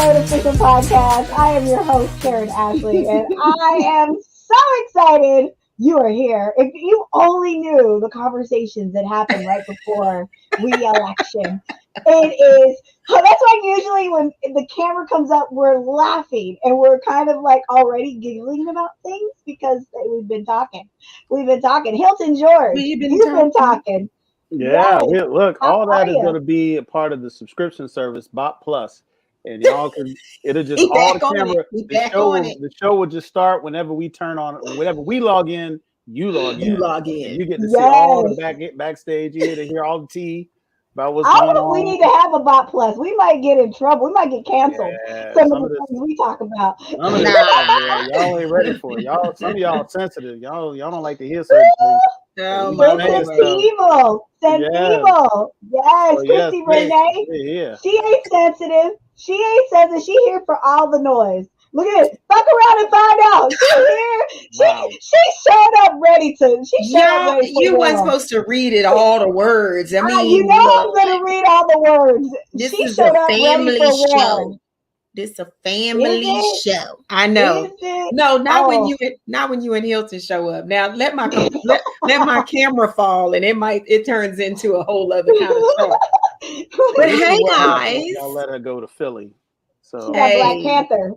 BLERD Official Podcast. I am your host, Karan Ashley, and I am so excited you are here. If you only knew the conversations that happened right before re-election, it is, that's why usually when the camera comes up, we're laughing and we're kind of like already giggling about things because we've been talking. Hilton George, you've been talking. Yeah, Yes. look, all that is going to be a part of the subscription service, BOP Plus, and y'all can. It'll just all the camera. The show will just start whenever we turn on. Whenever we log in, you log in. And you get to see all the backstage. You get to hear all the tea about what's going on. We need to have a BOP Plus. We might get in trouble. We might get canceled. Yeah, some of the things we talk about. Y'all ain't ready for it. Some of y'all sensitive. Y'all don't like to hear certain things. Sensitive. Yes, Christi Renee. She ain't sensitive. She here for all the noise. Look at it. Fuck around and find out. She's here. She showed up ready to. You weren't supposed to read it all the words. I mean, I'm gonna read all the words. This is a family show. This is a family show. I know. No, not when you and Hilton show up. Now let my camera fall, and it turns into a whole other kind of show. But hey, guys, y'all let her go to Philly. So she got Black Panther.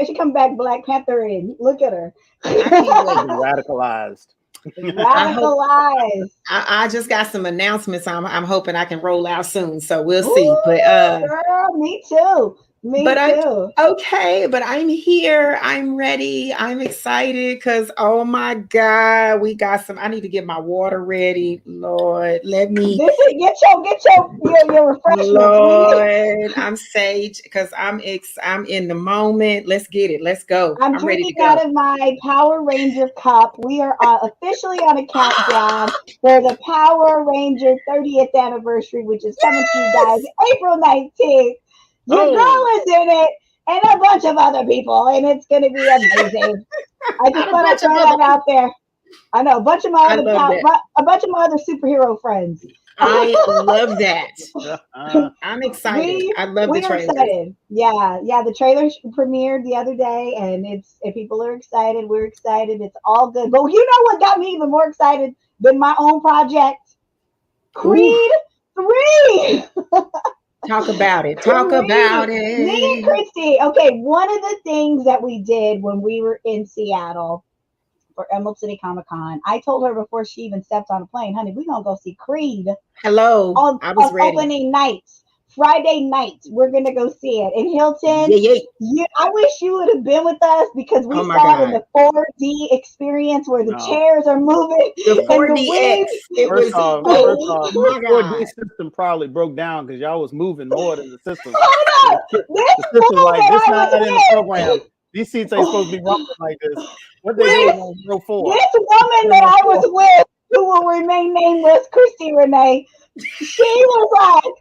She come back Black Panther in. Look at her. Radicalized. I just got some announcements. I'm hoping I can roll out soon. So we'll see. But girl, me too. But I'm here. I'm ready. I'm excited because oh my God, we got some. I need to get my water ready. Lord, let me get your refreshments. Lord, I'm sage because I'm in the moment. Let's get it. Let's go. I'm ready to go. Out of my Power Ranger cup. We are officially on a countdown for the Power Ranger 30th anniversary, which is coming to you guys April 19th. Your girl is in it, and a bunch of other people, and it's going to be amazing. I just want to throw that out there. I know a bunch of my other superhero friends. I love that. I'm excited. I love the trailer. Excited. Yeah. The trailer premiered the other day, and if people are excited, we're excited. It's all good. But you know what got me even more excited than my own project? Creed 3. Talk about it. Me and Christi. Okay, one of the things that we did when we were in Seattle for Emerald City Comic Con, I told her before she even stepped on a plane, honey, we're going to go see Creed. Hello. I was ready. Opening night. Friday night, we're going to go see it. And Hilton, I wish you would have been with us because we saw it in the 4D experience where the chairs are moving. The 4DX. First off, the 4D system probably broke down because y'all was moving more than the system. Hold up. The system like this not in the program. These seats ain't supposed to be rumbling like this. What they doing on row 4? This woman that I was with, who will remain nameless, Christi Renee, she was like,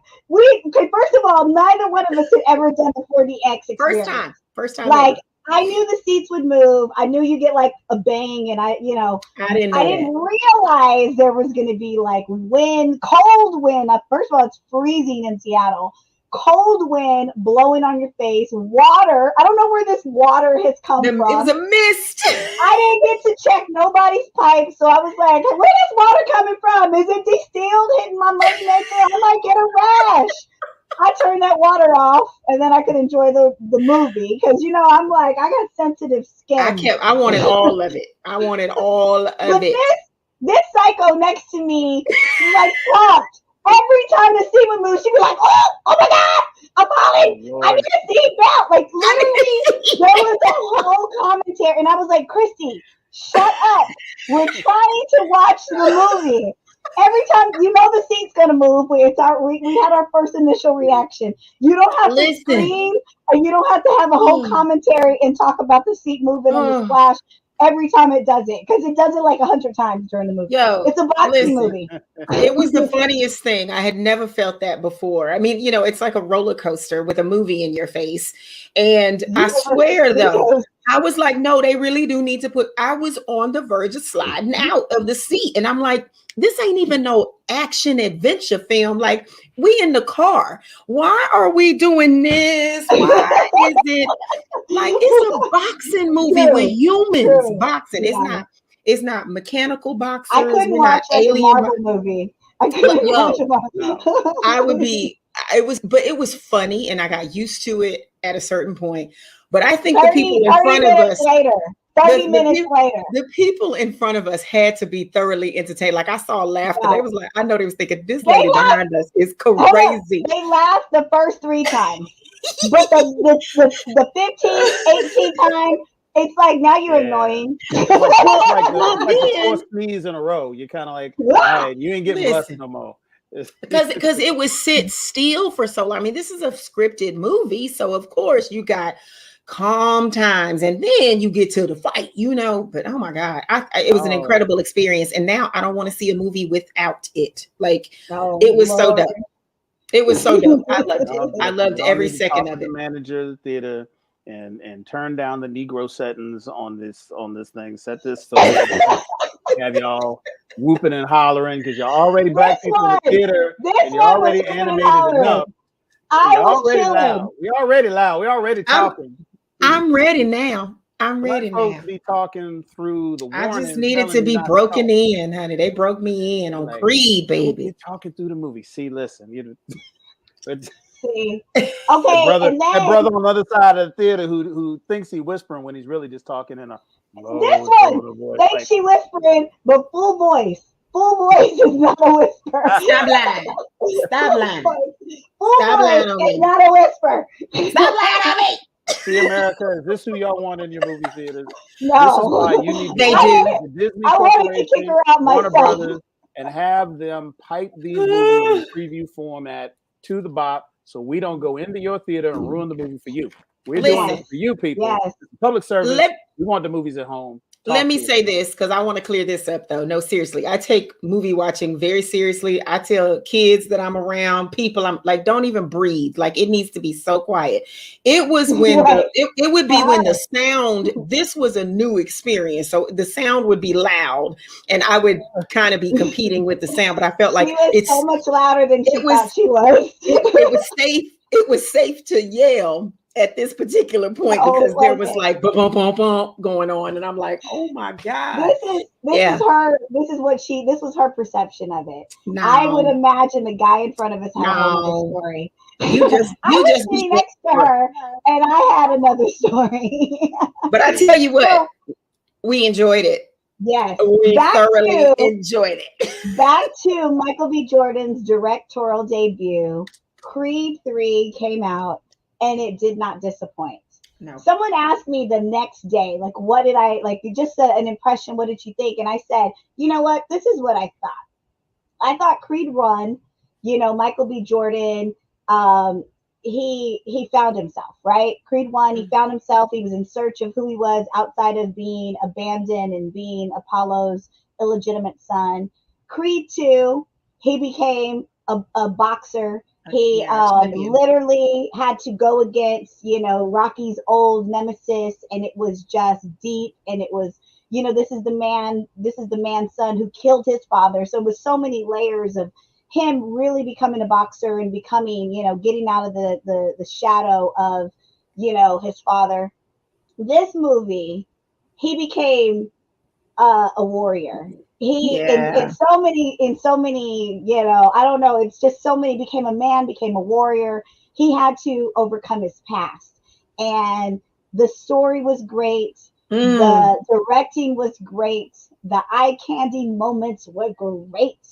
first of all, neither one of us had ever done the 4DX experience. First time. Like, I knew the seats would move. I knew you get like a bang, and I didn't realize there was going to be like cold wind. First of all, it's freezing in Seattle. Cold wind blowing on your face, water. I don't know where this water has come from. It was a mist. I didn't get to check nobody's pipe, so I was like, where is water coming from? Is it distilled hitting my mouth naked? I might get a rash. I turned that water off, and then I could enjoy the movie because I'm like, I got sensitive skin. I wanted all of it. This psycho next to me, like, stopped. Every time the scene would move, she'd be like, oh my God, I'm falling. I need a seat belt. Like, literally, there was a whole commentary. And I was like, Christi, shut up. We're trying to watch the movie. Every time, the seat's going to move. We had our first initial reaction. You don't have to scream, or you don't have to have a whole commentary and talk about the seat moving and the splash. Every time it does it, because it does it like 100 times during the movie. It's a boxing movie. It was the funniest thing. I had never felt that before. I mean, it's like a roller coaster with a movie in your face. And I swear, though, I was like, no, they really do need to I was on the verge of sliding out of the seat. And I'm like, this ain't even no action adventure film. Like, we in the car. Why are we doing this? Why is it like it's a boxing movie with humans boxing? Yeah. It's not mechanical boxers. I couldn't watch like a Marvel movie. I couldn't watch a Marvel. I would be. It was funny, and I got used to it at a certain point. But I think the people in front of us later. 30 minutes later. The people in front of us had to be thoroughly entertained. Like, I saw laughter. Yeah. They was like, I know they was thinking, this lady behind us is crazy. They laughed the first 3 times. But the 15th, 18th time, it's like, now you're annoying. Like the 4 sneeze in a row. You're kind of like, all right, you ain't getting blessed no more. Because it was sit still for so long. I mean, this is a scripted movie, so of course you got calm times, and then you get to the fight, But oh my God, it was an incredible experience, and now I don't want to see a movie without it. Like, it was so dope. It was so dope. I loved it. I loved every second of it. The manager of the theater and turn down the Negro settings on this thing. Set this so have y'all whooping and hollering because you're already black people in the theater and you're already animated enough. We're already loud. We're already talking. I'm ready now. I'm ready now. To be talking through the warning. I just needed to be broken in, honey. They broke me in on Creed, baby. Talking through the movie. See, listen, See. Okay, that brother on the other side of the theater who thinks he's whispering when he's really just talking in a low, this one thinks she whispering, but full voice. Full voice is not a whisper. Stop lying. Stop lying. Stop lying on me. It's not a whisper. Stop lying on me. See, America, is this who y'all want in your movie theaters? No. This is why you need the Disney I wanted to kick her out Warner myself. Brothers, and have them pipe these movies in preview format to the BOP so we don't go into your theater and ruin the movie for you. We're doing it for you people. Yes. Public service. We want the movies at home. Let me say this, because I want to clear this up, though. No, seriously. I take movie watching very seriously. I tell kids that I'm around, people, I'm like, don't even breathe. Like, it needs to be so quiet. It was when it would be when the sound, this was a new experience. So the sound would be loud, and I would kind of be competing with the sound. But I felt like it's so much louder than she thought she was. It was safe to yell at this particular point because there was like bump, bump, bump, bump going on, and I'm like, oh my God. This was her perception of it. No. I would imagine the guy in front of us had another story. You just be next to her, and I had another story. But I tell you what, we enjoyed it. Yes, we thoroughly enjoyed it. Back to Michael B. Jordan's directorial debut, Creed 3 came out. And it did not disappoint. No. Someone asked me the next day, like, what did I, like, just an impression, what did you think? And I said, you know what, this is what I thought. I thought Creed 1, Michael B. Jordan, he found himself, right? Creed 1, he found himself. He was in search of who he was outside of being abandoned and being Apollo's illegitimate son. Creed 2, he became a boxer. He literally had to go against, Rocky's old nemesis, and it was just deep. And it was, this is the man's son who killed his father. So it was so many layers of him really becoming a boxer and becoming, getting out of the shadow of, his father. This movie, he became a warrior. In so many, I don't know. It's just so many, became a man, became a warrior. He had to overcome his past, and the story was great. The directing was great. The eye candy moments were great.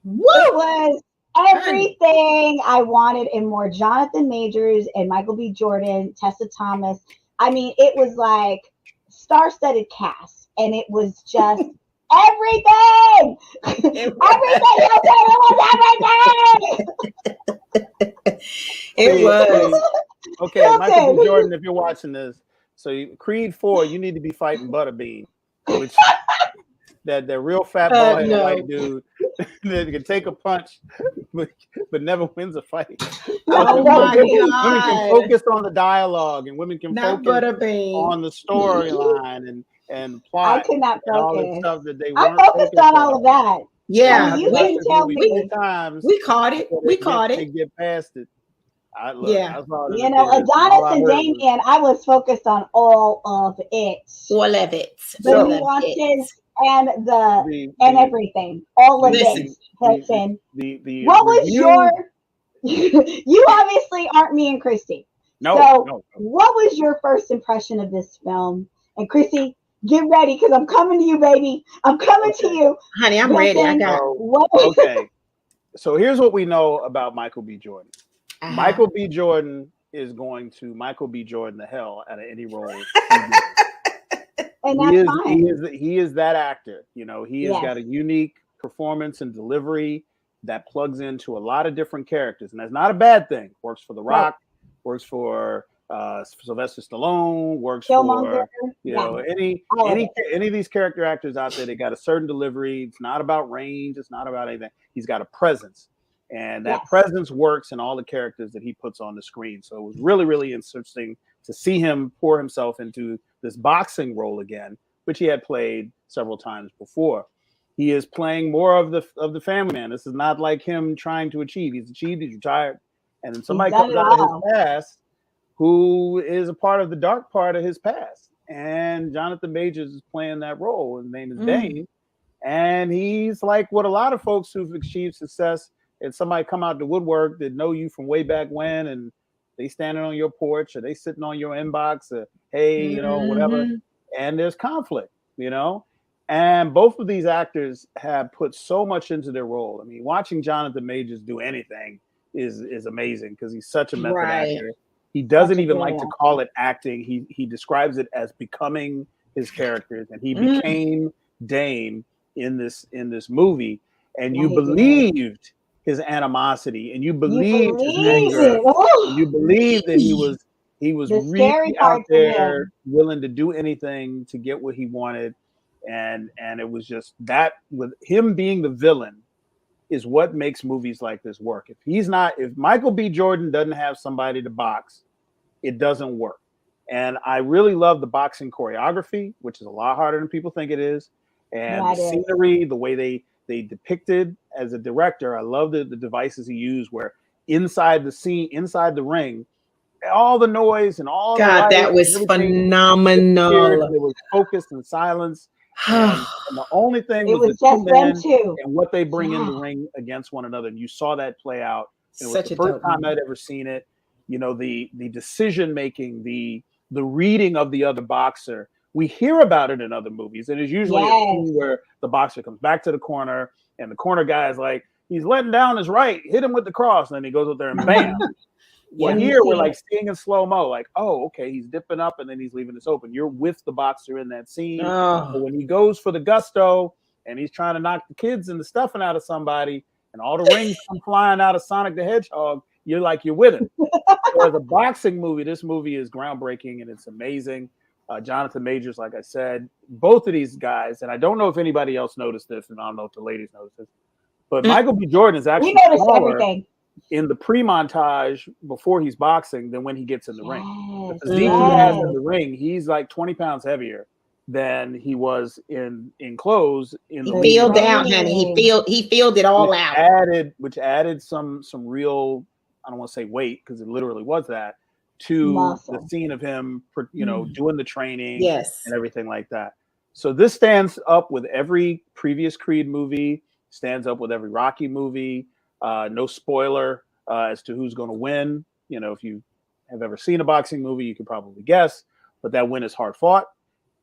It was everything I wanted and more. Jonathan Majors and Michael B. Jordan, Tessa Thomas. I mean, it was like star-studded cast, and it was just everything. It was. Okay, Michael B. Jordan, if you're watching this, so Creed 4, you need to be fighting Butterbean, which that real fat bald-headed white dude that can take a punch, but never wins a fight. Oh my God. Women can focus on the dialogue, and women can focus on the storyline and plot. I could not focus. All the stuff that they I focused on all of that. Yeah, you can tell me. We caught it. We caught it. Get past it. I saw it. You know, Adonis and Damien, I was focused on all of it. All of it. The nuances and everything. All of it. Hilton. What was your you obviously aren't me and Christy. No. What was your first impression of this film? And Christy, get ready because I'm coming to you, baby. I'm coming to you. Honey, I'm ready. I got okay. So here's what we know about Michael B. Jordan. Michael B. Jordan is going to Michael B. Jordan the hell out of any role. And that's fine. He is that actor. You know, he has got a unique performance and delivery that plugs into a lot of different characters, and that's not a bad thing. Works for The Rock, works for Sylvester Stallone, works for any of these character actors out there. They got a certain delivery. It's not about range. It's not about anything. He's got a presence, and that presence works in all the characters that he puts on the screen. So it was really, really interesting to see him pour himself into this boxing role again, which he had played several times before. He is playing more of the family man. This is not like him trying to achieve. He's achieved. He's retired, and then somebody comes out of his past who is a part of the dark part of his past. And Jonathan Majors is playing that role. His name is Dane, and he's like what a lot of folks who've achieved success. And somebody come out the woodwork that know you from way back when, and they standing on your porch or they sitting on your inbox or hey, you know, whatever. And there's conflict, you know. And both of these actors have put so much into their role. I mean, watching Jonathan Majors do anything is amazing because he's such a method actor. He doesn't even like to call it acting. He describes it as becoming his characters, and he became Dane in this movie. And you believed his animosity, and you believed his anger. And you believed that he was really out there willing to do anything to get what he wanted. And it was just that with him being the villain is what makes movies like this work. If Michael B. Jordan doesn't have somebody to box, it doesn't work. And I really love the boxing choreography, which is a lot harder than people think it is. And the scenery, the way they depicted as a director, I love the devices he used where inside the scene, inside the ring, all the noise and all that was phenomenal. It was focused and silence. And the only thing was just them two and what they bring in the ring against one another. And you saw that play out. It was the first time I'd ever seen it. You know, the decision making, the reading of the other boxer. We hear about it in other movies, and it's usually a scene where the boxer comes back to the corner, and the corner guy is like, he's letting down his right, hit him with the cross, and then he goes up there and bam. Well, here we're like seeing in slow-mo, like, oh, okay, he's dipping up and then he's leaving this open. You're with the boxer in that scene. But when he goes for the gusto and he's trying to knock the kids and the stuffing out of somebody and all the rings come flying out of Sonic the Hedgehog, you're with him. So as a boxing movie, this movie is groundbreaking and it's amazing. Jonathan Majors, like I said, both of these guys, and I don't know if anybody else noticed this, and I don't know if the ladies noticed this, but Michael B. Jordan is actually smaller in the pre-montage before he's boxing than when he gets in the ring. The physique he has in the ring, he's like 20 pounds heavier than he was in clothes. In the filled out, honey. He filled it all out. Which added some real, I don't want to say weight because it literally was that, to the scene of him, you know, doing the training and everything like that. So this stands up with every previous Creed movie, stands up with every Rocky movie. No spoiler as to who's going to win. You know, if you have ever seen a boxing movie, you can probably guess, but that win is hard fought.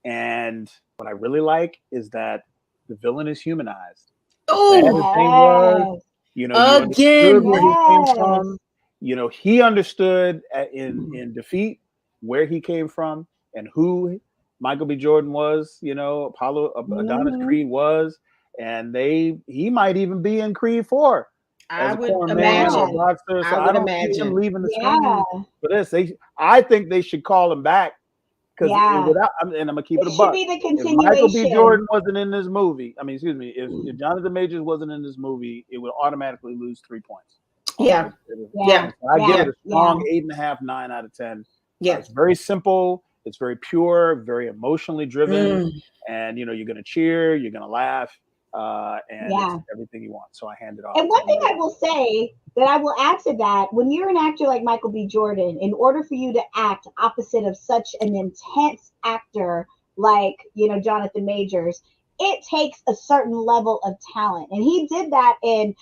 And what I really like is that the villain is humanized. Oh, you know, again, where he came from. You know, he understood in defeat where he came from and who Michael B. Jordan was. You know, Adonis Creed was, and he might even be in Creed 4. I would imagine. I don't see him leaving the screen for this. I think they should call him back because and I'm gonna keep it a buck. If Michael B. Jordan wasn't in this movie, if Jonathan Majors wasn't in this movie, it would automatically lose 3 points. Yeah. I give it a strong 8.5, 9 out of 10. Yeah, it's very simple. It's very pure, very emotionally driven, and you know you're gonna cheer, you're gonna laugh. and it's everything you want. So I handed off. And one thing I will say that I will add to that, when you're an actor like Michael B. Jordan, in order for you to act opposite of such an intense actor like, Jonathan Majors, it takes a certain level of talent. And he did that in,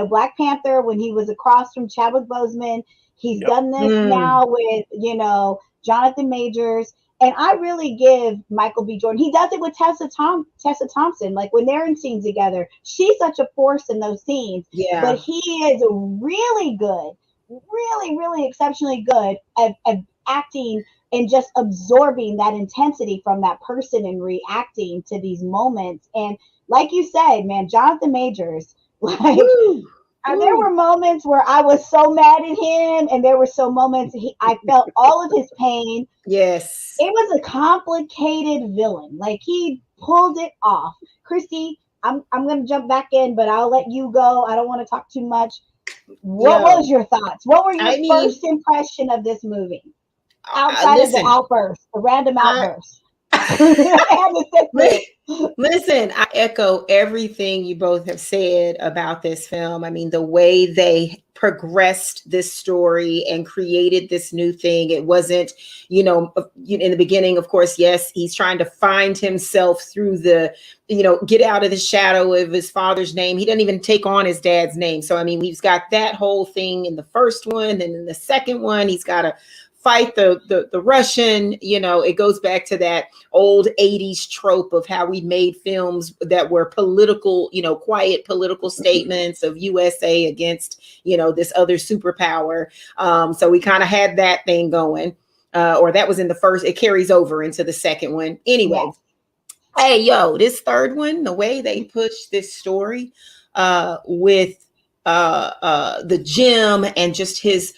Black Panther when he was across from Chadwick Boseman. He's done this now with, Jonathan Majors. And I really give Michael B. Jordan, he does it with Tessa Thompson. Like when they're in scenes together, she's such a force in those scenes. Yeah. But he is really good, really, really exceptionally good at acting and just absorbing that intensity from that person and reacting to these moments. And like you said, man, Jonathan Majors, like, there were moments where I was so mad at him, and there were so moments I felt all of his pain. Yes. It was a complicated villain. Like, he pulled it off. Christi, I'm going to jump back in, but I'll let you go. I don't want to talk too much. What was your thoughts? What were your first impression of this movie? Outside of the outburst, the random outburst. Listen, I echo everything you both have said about this film. I mean, the way they progressed this story and created this new thing. It wasn't, in the beginning, of course, yes, he's trying to find himself through the, get out of the shadow of his father's name. He doesn't even take on his dad's name. So, I mean, we've got that whole thing in the first one. And in the second one, he's got to fight the Russian, it goes back to that old 80s trope of how we made films that were political, quiet political statements of USA against, this other superpower. So we kind of had that thing going, or that was in the first, it carries over into the second one. Anyway, hey, this third one, the way they push this story with the gym and just his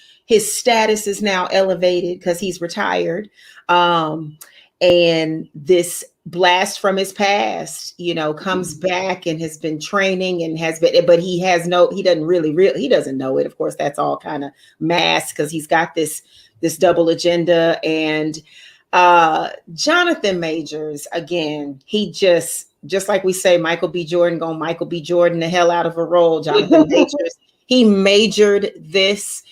status is now elevated because he's retired. And this blast from his past, comes back and has been training and but he doesn't know it. Of course, that's all kind of masked because he's got this double agenda. And Jonathan Majors, again, he just like we say, Michael B. Jordan the hell out of a role. Jonathan Majors, he majored this.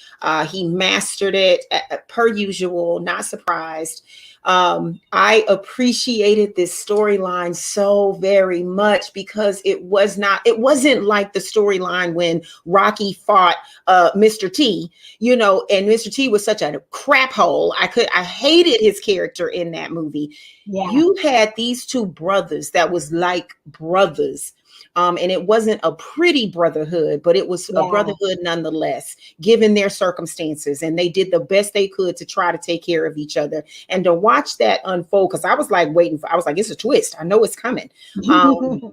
He mastered it per usual, not surprised. I appreciated this storyline so very much because it wasn't like the storyline when Rocky fought Mr. T, and Mr. T was such a crap hole. I hated his character in that movie. Yeah. You had these two brothers that was like brothers. And it wasn't a pretty brotherhood, but it was a brotherhood nonetheless, given their circumstances. And they did the best they could to try to take care of each other. And to watch that unfold, because I was like it's a twist. I know it's coming. And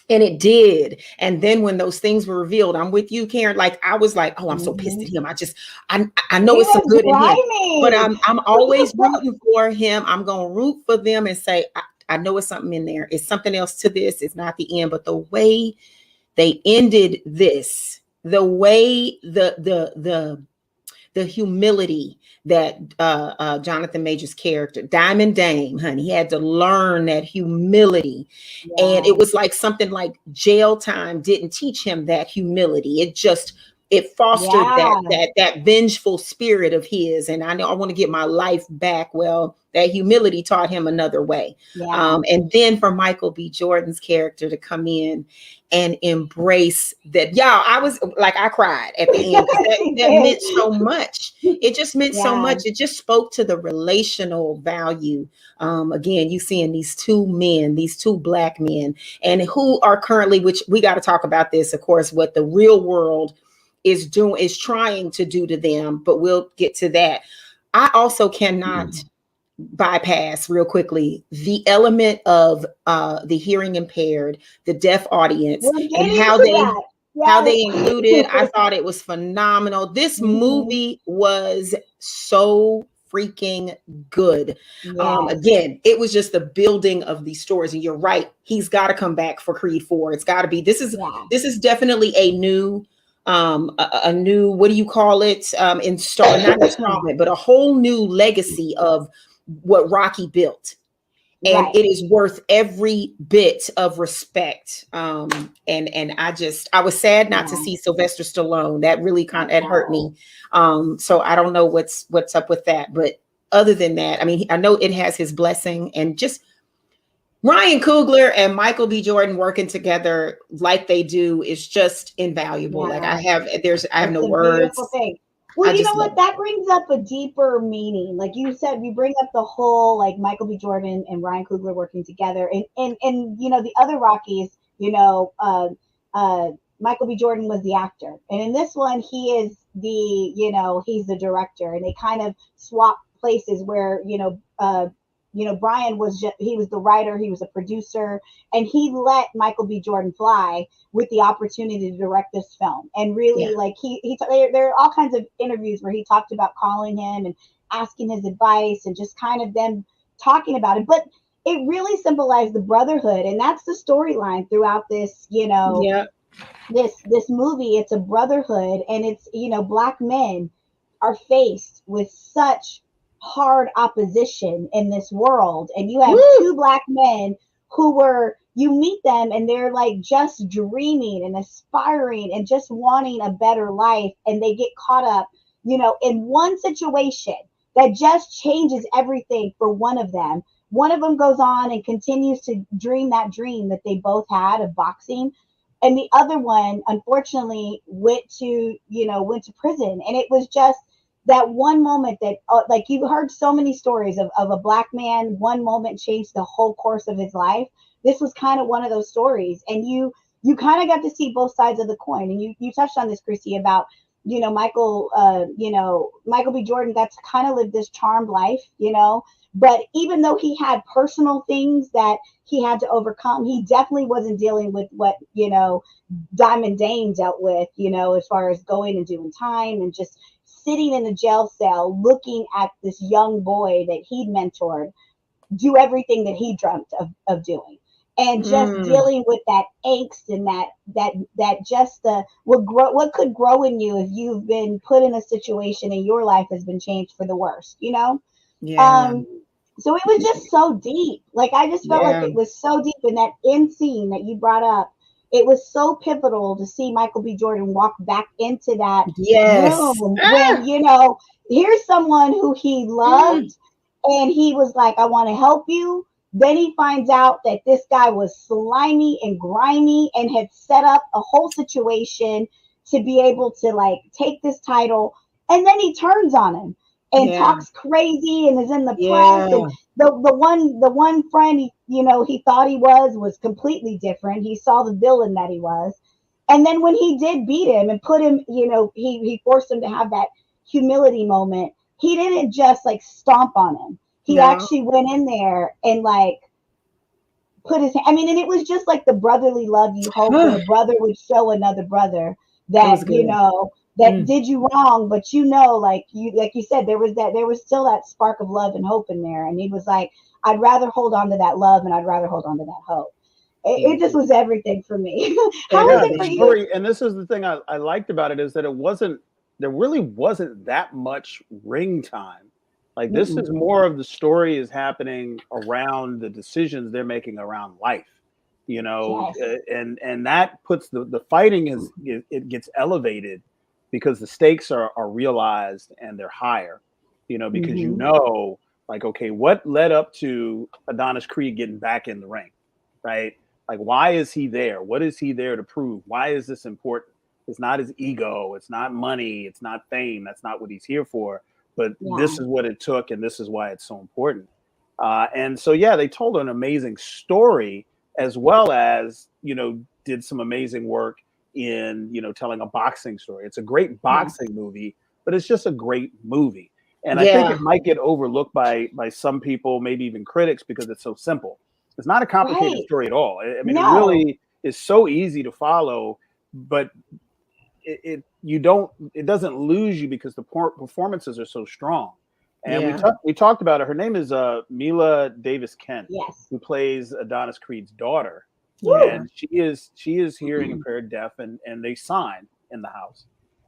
it did. And then when those things were revealed, I'm with you, Karen. Like, I was like, oh, I'm so pissed at him. I know it's some good in him, but I'm always rooting for him. I'm going to root for them and say, I know it's something in there. It's something else to this. It's not the end, but the way they ended this, the way the humility that Jonathan Majors' character, Diamond Dame, honey, he had to learn that humility. Yeah. And it was like something like jail time didn't teach him that humility. It fostered that vengeful spirit of his. And I know I want to get my life back. Well, that humility taught him another way. Yeah. And then for Michael B. Jordan's character to come in and embrace that. I was like, I cried at the end. That meant so much. It just meant so much. It just spoke to the relational value. Again, you seeing these two men, these two Black men, and who are currently, which we got to talk about this, of course, what the real world is trying to do to them, but we'll get to that. I also cannot bypass real quickly the element of the hearing impaired, the deaf audience, and how they included. I thought it was phenomenal. This movie was so freaking good. Again, it was just the building of these stories, and you're right. He's got to come back for Creed 4. It's got to be. This is definitely a new. A new, what do you call it? Not installment, but a whole new legacy of what Rocky built. And it is worth every bit of respect. And I was sad not to see Sylvester Stallone. That really it hurt me. So I don't know what's up with that. But other than that, I mean, I know it has his blessing, and just Ryan Coogler and Michael B. Jordan working together like they do is just invaluable. Like I have no words. Beautiful thing. Well, you know what? That brings up a deeper meaning. Like you said, we bring up the whole like Michael B. Jordan and Ryan Coogler working together, and you know the other Rockies. You know, Michael B. Jordan was the actor, and in this one, he is he's the director, and they kind of swap places where Brian was he was the writer, he was a producer, and he let Michael B. Jordan fly with the opportunity to direct this film. And really, like there are all kinds of interviews where he talked about calling him and asking his advice and just kind of them talking about it. But it really symbolized the brotherhood, and that's the storyline throughout this. This movie. It's a brotherhood, and it's Black men are faced with such hard opposition in this world, and you have two Black men you meet them and they're like just dreaming and aspiring and just wanting a better life, and they get caught up in one situation that just changes everything for one of them. One of them goes on and continues to dream that dream that they both had of boxing, and the other one unfortunately went to prison. And it was just that one moment that like you heard so many stories of a Black man, one moment changed the whole course of his life. This was kind of one of those stories, and you kind of got to see both sides of the coin. And you touched on this, Christi, about Michael B. Jordan got to kind of live this charmed life, but even though he had personal things that he had to overcome, he definitely wasn't dealing with what Diamond Dane dealt with, as far as going and doing time and just sitting in a jail cell looking at this young boy that he'd mentored do everything that he dreamt of doing, and just dealing with that angst and that just what could grow in you if you've been put in a situation and your life has been changed for the worst, so it was just so deep. Like I just felt like it was so deep. In that end scene that you brought up, it was so pivotal to see Michael B. Jordan walk back into that room when, here's someone who he loved, and he was like, I want to help you. Then he finds out that this guy was slimy and grimy and had set up a whole situation to be able to like take this title. And then he turns on him and talks crazy and is in the press. And the one friend he thought he was completely different. He saw the villain that he was. And then when he did beat him and put him, he forced him to have that humility moment. He didn't just like stomp on him. He actually went in there and like put his hand. I mean, and it was just like the brotherly love you hope that a brother would show another brother that, that did you wrong, but like you said, there was still that spark of love and hope in there. And he was like, I'd rather hold on to that love and I'd rather hold on to that hope. It just was everything for me. How was it for you? And this is the thing I liked about it, is that there really wasn't that much ring time. Like this is more of the story is happening around the decisions they're making around life, and that puts the fighting it gets elevated because the stakes are realized and they're higher, because like, okay, what led up to Adonis Creed getting back in the ring, right? Like, why is he there? What is he there to prove? Why is this important? It's not his ego. It's not money. It's not fame. That's not what he's here for. But this is what it took, and this is why it's so important. And so, they told an amazing story, as well as, did some amazing work in, telling a boxing story. It's a great boxing movie, but it's just a great movie. And I think it might get overlooked by some people, maybe even critics, because it's so simple. It's not a complicated story at all. I mean, it really is so easy to follow, but it doesn't lose you because the performances are so strong. And we talked about it. Her name is Mila Davis Kent, who plays Adonis Creed's daughter. And she is hearing impaired, deaf, and they sign in the house.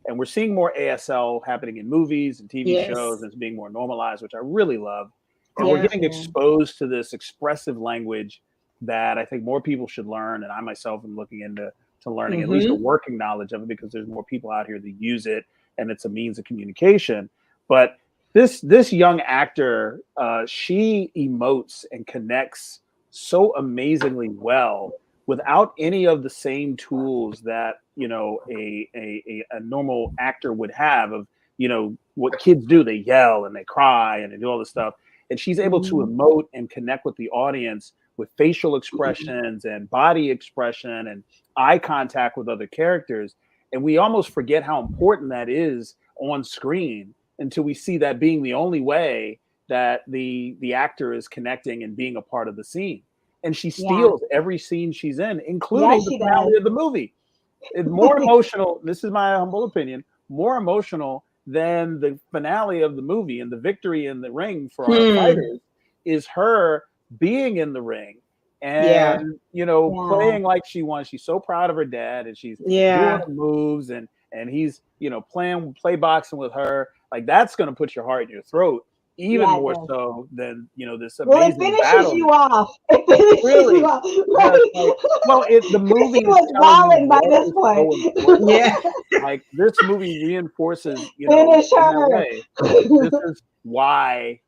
And we're seeing more ASL happening in movies and TV shows, and it's being more normalized, which I really love. And we're getting exposed to this expressive language that I think more people should learn. And I myself am looking into learning at least a working knowledge of it, because there's more people out here that use it and it's a means of communication. But this young actor, she emotes and connects so amazingly well without any of the same tools that, you know, a normal actor would have, of, you know, what kids do. They yell and they cry and they do all this stuff. And she's able to emote and connect with the audience with facial expressions and body expression and eye contact with other characters. And we almost forget how important that is on screen until we see that being the only way that the actor is connecting and being a part of the scene. And she steals every scene she's in, including the finale of the movie. It's more emotional. This is my humble opinion, more emotional than the finale of the movie, and the victory in the ring for our fighters is her being in the ring and you know, playing like she won. She's so proud of her dad, and she's doing the moves, and he's, you know, play boxing with her. Like, that's going to put your heart in your throat even more so than, you know, this amazing it finishes battle. you off. It finishes Really? you off. Right? Well, the movie was wilding by this point. Like, this movie reinforces, you know, Finish in her. that way, this is why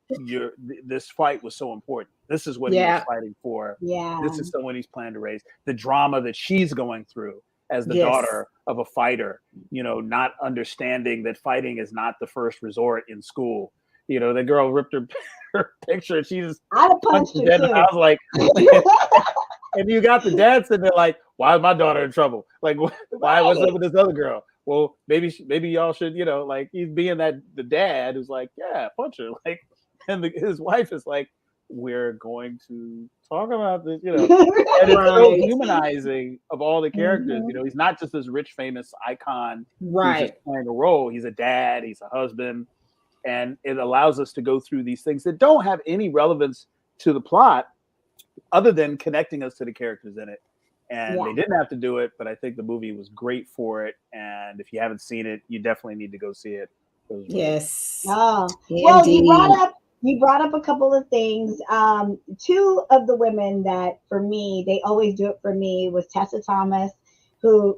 this fight was so important. This is what he was fighting for. This is someone he's planning to raise. The drama that she's going through as the daughter of a fighter, you know, not understanding that fighting is not the first resort in school. You know, the girl ripped her picture, and she just punched her dead. And I was like, and you got the dad sitting there like, why is my daughter in trouble? Like, why? What's up with this other girl? Well, maybe y'all should, you know, like, he's being the dad who's like, yeah, punch her. Like, and his wife is like, we're going to talk about this, you know. And it's so humanizing of all the characters. You know, he's not just this rich, famous icon who's just playing a role. He's a dad, he's a husband, and it allows us to go through these things that don't have any relevance to the plot other than connecting us to the characters in it. And they didn't have to do it, but I think the movie was great for it. And if you haven't seen it, you definitely need to go see it. Yes. Oh, well, you brought up a couple of things. Two of the women that, for me, they always do it for me, was Tessa Thompson, who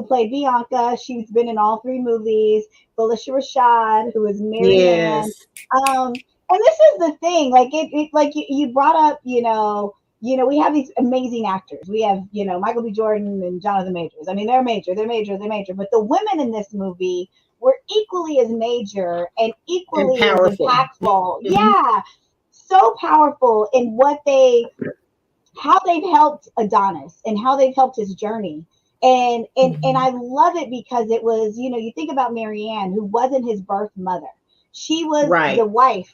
played Bianca. She's been in all three movies. Felicia Rashad, who is Marianne. And this is the thing, like it like you brought up, you know, we have these amazing actors. We have, you know, Michael B. Jordan and Jonathan Majors. I mean, they're major. But the women in this movie were equally as major and equally as impactful. Yeah, so powerful in how they've helped Adonis and how they've helped his journey. And I love it because it was, you know, you think about Marianne, who wasn't his birth mother. She was the wife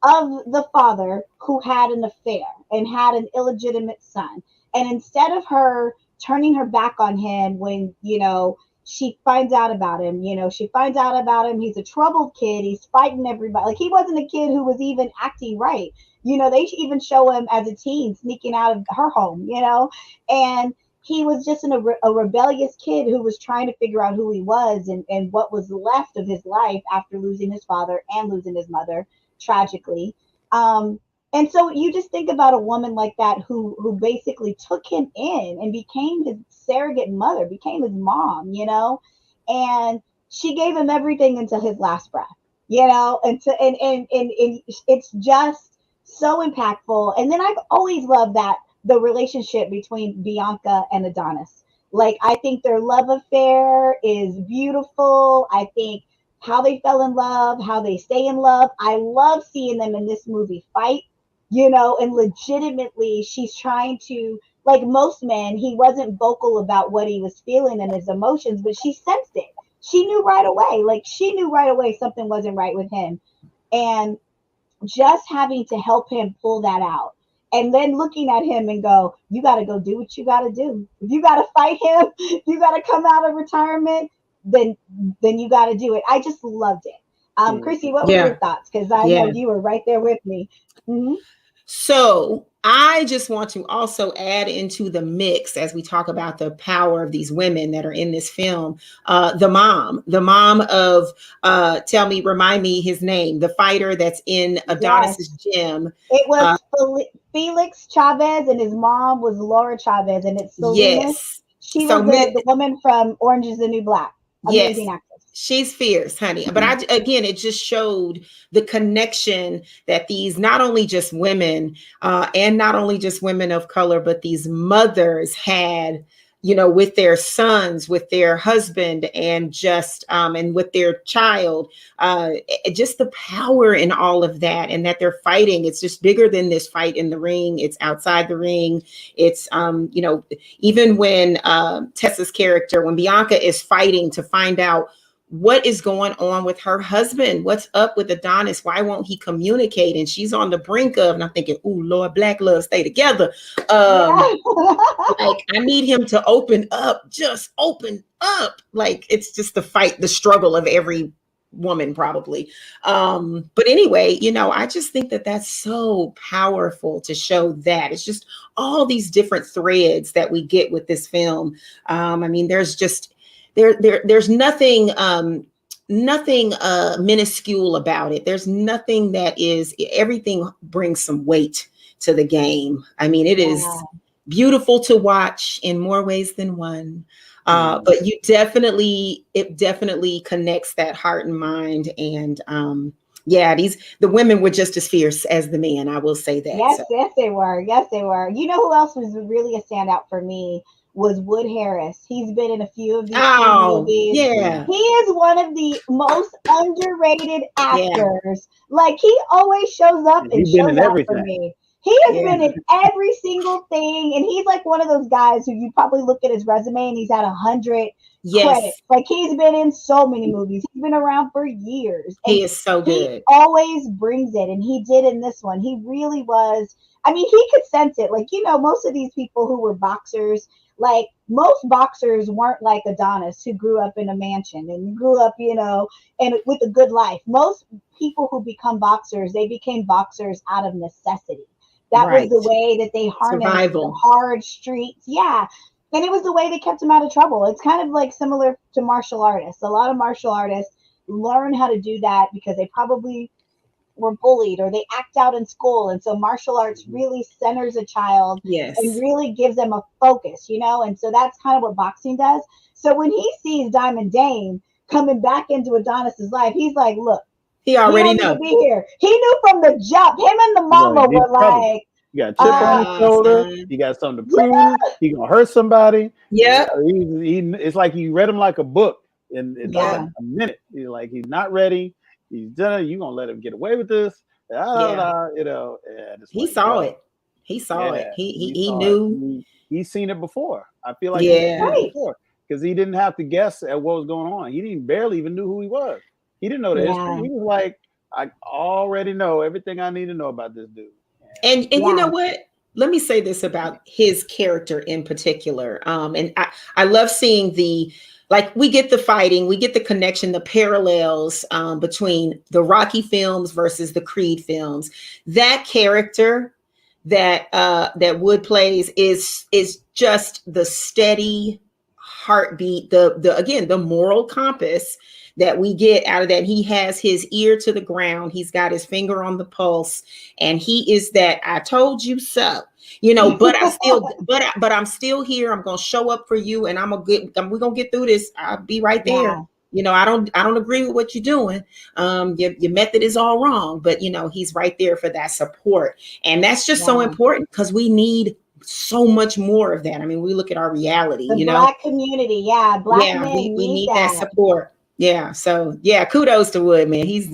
of the father who had an affair and had an illegitimate son. And instead of her turning her back on him when, you know, she finds out about him, he's a troubled kid. He's fighting everybody. Like, he wasn't a kid who was even acting right. You know, they even show him as a teen sneaking out of her home, you know, and he was just a rebellious kid who was trying to figure out who he was and what was left of his life after losing his father and losing his mother tragically. And so you just think about a woman like that who basically took him in and became his surrogate mother, became his mom, you know, and she gave him everything until his last breath, you know, and it's just so impactful. And then I've always loved the relationship between Bianca and Adonis. Like, I think their love affair is beautiful. I think how they fell in love, how they stay in love. I love seeing them in this movie fight, you know, and legitimately she's trying to, like most men, he wasn't vocal about what he was feeling and his emotions, but she sensed it. She knew right away something wasn't right with him. And just having to help him pull that out. And then looking at him and go, you got to go do what you got to do. If you got to fight him, if you got to come out of retirement, then you got to do it. I just loved it. Christi, what were your thoughts? Because I know you were right there with me. Mm-hmm. So I just want to also add into the mix as we talk about the power of these women that are in this film. The mom of remind me his name, the fighter that's in Adonis's gym. It was Felix Chavez, and his mom was Laura Chavez, and it's Salinas. Yes. She was the woman from Orange is the New Black. Amazing yes. actress. She's fierce, honey. But again, it just showed the connection that these not only just women and not only just women of color, but these mothers had, you know, with their sons, with their husband, and just and with their child, just the power in all of that, and that they're fighting. It's just bigger than this fight in the ring. It's outside the ring. It's you know, even when Tessa's character, when Bianca is fighting to find out what is going on with her husband, what's up with Adonis, why won't he communicate? And she's on the brink of, and I'm thinking, oh Lord, Black love, stay together. Like, I need him to open up, just open up. Like, it's just the fight, the struggle of every woman probably. But anyway, you know, I just think that that's so powerful to show that. It's just all these different threads that we get with this film. I mean, there's just there's nothing minuscule about it. There's nothing that is, everything brings some weight to the game. I mean, it is beautiful to watch in more ways than one. But it definitely connects that heart and mind. And the women were just as fierce as the men. I will say that. Yes, they were. Yes, they were. You know who else was really a standout for me? Was Wood Harris. He's been in a few of these movies. Yeah. He is one of the most underrated actors. Yeah. Like, he always shows up and shows out for me. He has been in every single thing, and he's like one of those guys who you probably look at his resume and he's had 100 credits. Like, he's been in so many movies. He's been around for years. He is so good. He always brings it, and he did in this one. He really was. I mean, he could sense it. Like, you know, most of these people who were boxers, like, most boxers weren't like Adonis, who grew up in a mansion and grew up, you know, and with a good life. Most people who become boxers, they became boxers out of necessity. That was the way that they harnessed the hard streets. Yeah. And it was the way they kept them out of trouble. It's kind of like similar to martial artists. A lot of martial artists learn how to do that because they probably were bullied or they act out in school. And so martial arts really centers a child and really gives them a focus, you know? And so that's kind of what boxing does. So when he sees Diamond Dame coming back into Adonis's life, he's like, look, he already knew. Be here. He knew from the jump. Him and the mama were like, you got a chip on his shoulder. You got something to prove. He gonna hurt somebody. Yeah. It's like he read him like a book in like a minute. He's like, he's not ready. He's done it. You gonna let him get away with this? You know. He saw it. He saw it. He knew. He's seen it before. I feel like he's seen it before because he didn't have to guess at what was going on. He didn't barely even knew who he was. He didn't know the history. He was like, I already know everything I need to know about this dude. And you know what? Let me say this about his character in particular. And I love seeing we get the fighting, we get the connection, the parallels between the Rocky films versus the Creed films. That character that Wood plays is just the steady heartbeat, the moral compass that we get out of that. He has his ear to the ground. He's got his finger on the pulse, and he is that I told you so, you know, but I'm still here. I'm going to show up for you, and we're going to get through this. I'll be right there. Yeah. You know, I don't agree with what you're doing. Your method is all wrong, but you know, he's right there for that support. And that's just so important because we need so much more of that. I mean, we look at our reality, the Black community. Yeah. Black men we need that support. Yeah. So kudos to Wood, man. He's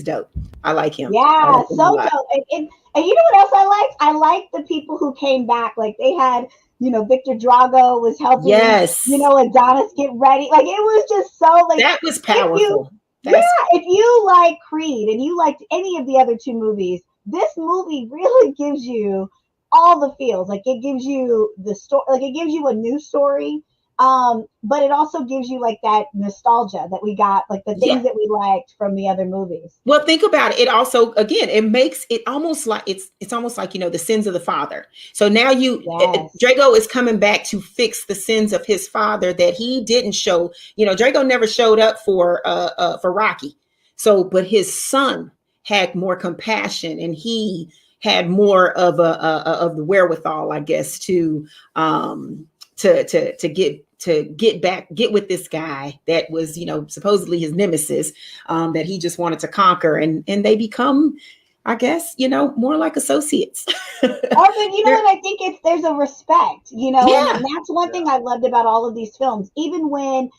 dope. I like him. Yeah, so dope. And you know what else I liked? I liked the people who came back. Like they had, you know, Victor Drago was helping, you know, Adonis get ready. Like it was just so like that was powerful. If you like Creed and you liked any of the other two movies, this movie really gives you all the feels. Like it gives you the story, like it gives you a new story. But it also gives you like that nostalgia that we got, like the things that we liked from the other movies. Well, think about it. It also, again, it makes it almost like it's almost like, the sins of the father. So now Drago is coming back to fix the sins of his father that he didn't show. Drago never showed up for Rocky. So, but his son had more compassion, and he had more of of the wherewithal, I guess, to get with this guy that was, supposedly his nemesis, that he just wanted to conquer, and they become, I guess, more like associates. And I think there's a respect, and that's one thing I loved about all of these films, even when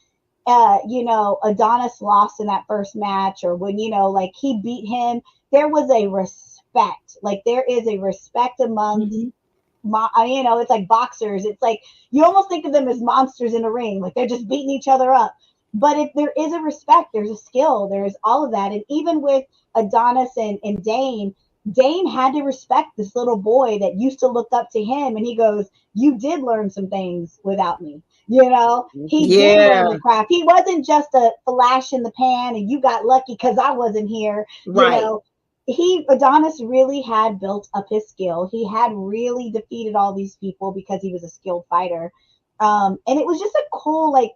Adonis lost in that first match, or when, like he beat him, there was a respect. Like there is a respect amongst it's like boxers. It's like you almost think of them as monsters in a ring, like they're just beating each other up. But if there is a respect, there's a skill, there's all of that. And even with Adonis and Dane had to respect this little boy that used to look up to him, and he goes, "You did learn some things without me." He did learn the craft. He wasn't just a flash in the pan and you got lucky because I wasn't here. Right. Adonis really had built up his skill. He had really defeated all these people because he was a skilled fighter. And it was just a cool, like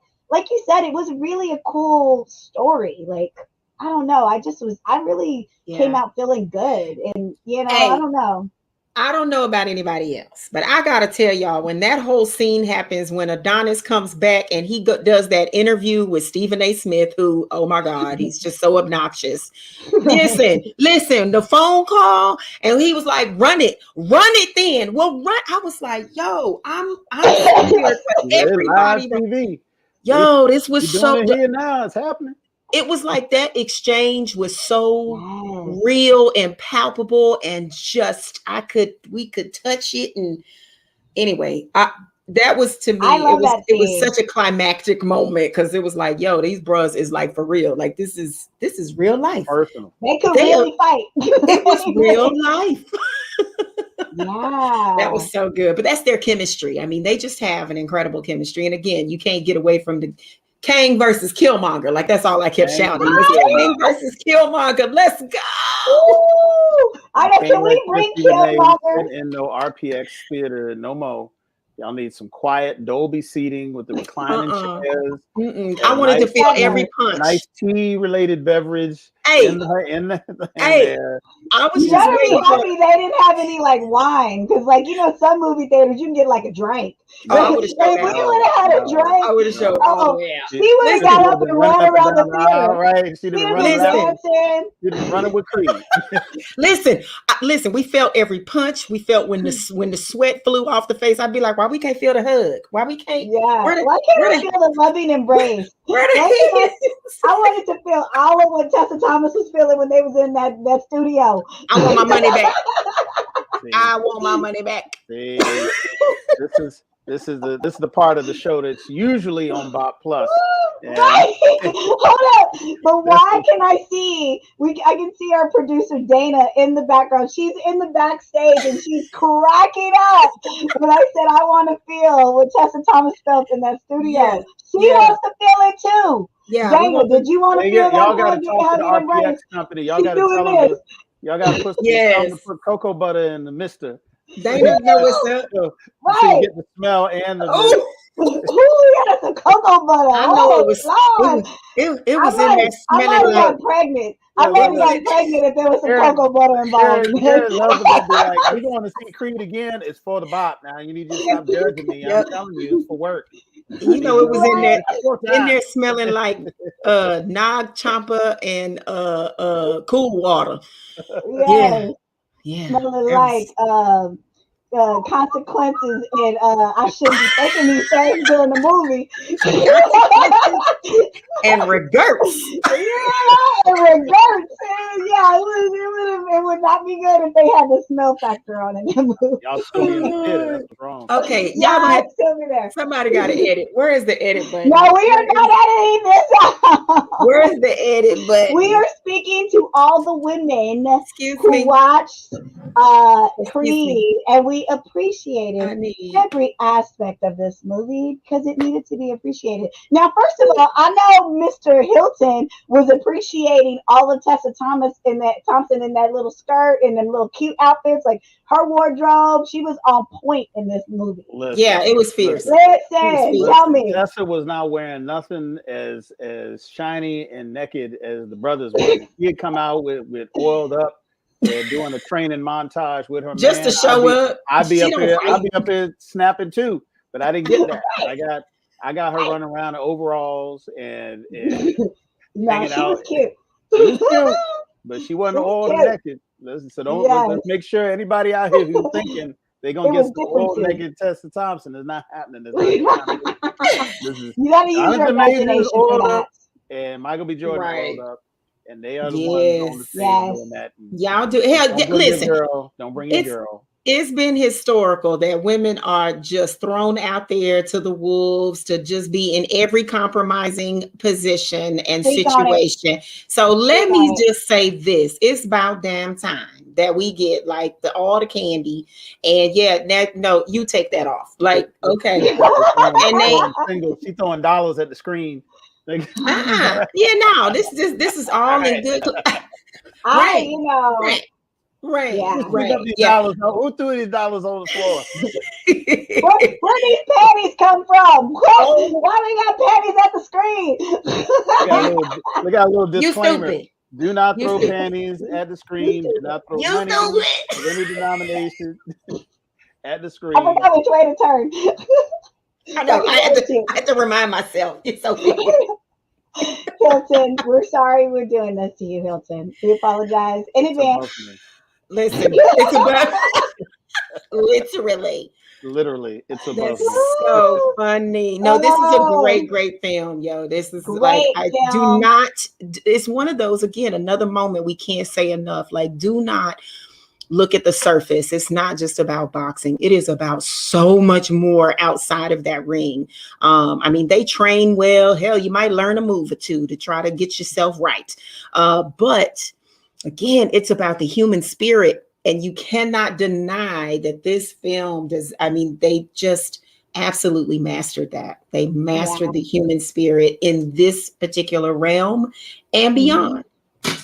you said, it was really a cool story. Like, I don't know. I really came out feeling good. And, I don't know. I don't know about anybody else, but I got to tell y'all, when that whole scene happens, when Adonis comes back and he does that interview with Stephen A. Smith, who, oh my God, he's just so obnoxious. Listen, the phone call, and he was like, run it then. Well, I was like, yo, I'm here for everybody. TV. Yo, this was so here now. It's happening. It was like that exchange was so real and palpable, and just we could touch it. And anyway, that was, to me, it was such a climactic moment, because it was like, yo, these bros is like for real. Like this is real life. Personal. They could really fight. It was real life. Yeah. That was so good. But that's their chemistry. I mean, they just have an incredible chemistry. And again, you can't get away from the Kang versus Killmonger. Like, that's all I kept shouting. Kang versus Killmonger. Let's go. Ooh, can we bring Killmonger in no RPX theater no more? Y'all need some quiet Dolby seating with the reclining chairs. I wanted to feel every punch. Nice tea-related beverage. I was just happy they didn't have any like wine, because some movie theaters you can get like a drink. I would have had a drink. I would have showed. She would have got up and run around the theater. Right? She'd have running with Creed. Listen. We felt every punch. We felt when the sweat flew off the face. I'd be like, why we can't feel the hug? Why we can't? Yeah. Why can't we feel the loving embrace? I wanted to feel all of what Tessa Thomas was feeling when they was in that studio. I want my money back. I want my money back. This is the part of the show that's usually on BOP Plus. Right. Hold up. But why can I see? I can see our producer Dana in the background. She's in the backstage and she's cracking up. When I said I want to feel what Tessa Thomas felt in that studio. She wants to feel it too. Yeah. Dana, did you want to feel that? Y'all got to talk to the RPX company. Y'all got to tell them. Y'all got to put cocoa butter in the mister. They didn't know what's up. Right. So you get the smell and the. Yes, the cocoa butter. I know it was in there smelling like pregnant. I might have gotten pregnant if there was some cocoa butter involved. We're going to see Creed again. It's for the BOP now. You need to stop judging me. I'm telling you, it's for work. It was in there smelling like Nag Champa and cool water. Yes. Yeah. Smelling like consequences, and I shouldn't be taking these things during the movie. And regrets. And regrets. Yeah, it would not be good if they had the smell factor on it. Y'all still be in the theater. That's wrong. Okay, y'all still be there. Somebody got to edit. Where is the edit button? No, we are not editing this out. Where is the edit button? We are speaking to all the women who watched Creed, and we really appreciated every aspect of this movie because it needed to be appreciated. Now, first of all, I know Mr. Hilton was appreciating all of Tessa Thompson in that little skirt and them little cute outfits, like her wardrobe. She was on point in this movie. Yeah, it was fierce. Listen, tell me. Tessa was not wearing nothing as shiny and naked as the brothers were. He had come out with oiled up. They're doing a training montage with her just man. to show up. I'd be up here snapping too, but I didn't get that. I got her running around in overalls and hanging out. Was cute. She was cute, but she wasn't all naked. So let's make sure anybody out here who's thinking they're gonna get some old naked Tessa Thompson is not happening. You gotta use your imagination for that. And Michael B. Jordan rolled up. And they are the ones on the scene doing that. Y'all do. Hell, listen. Don't bring your girl. It's been historical that women are just thrown out there to the wolves to just be in every compromising position and situation. So let me just say this. It's about damn time that we get like all the candy. And no, you take that off. Like, okay. She's throwing dollars at the screen. This is all in good. Right. Who threw these dollars on the floor? where these panties come from? Why we got panties at the screen? We got a little disclaimer. Do not throw panties at the screen. Do not throw money of any denomination at the screen. I forgot which way to turn. I know. I had to remind myself. It's okay. Hilton, we're sorry we're doing this to you, Hilton. We apologize in advance. Listen, it's about literally, it's above. That's so funny. No, this is a great film, yo. This is great. Do not. It's one of those again. Another moment we can't say enough. Like, do not look at the surface. It's not just about boxing. It is about so much more outside of that ring. I mean, they train well. Hell, you might learn a move or two to try to get yourself right. But again, it's about the human spirit. And you cannot deny that this film does. I mean, they just absolutely mastered that. They mastered the human spirit in this particular realm and beyond.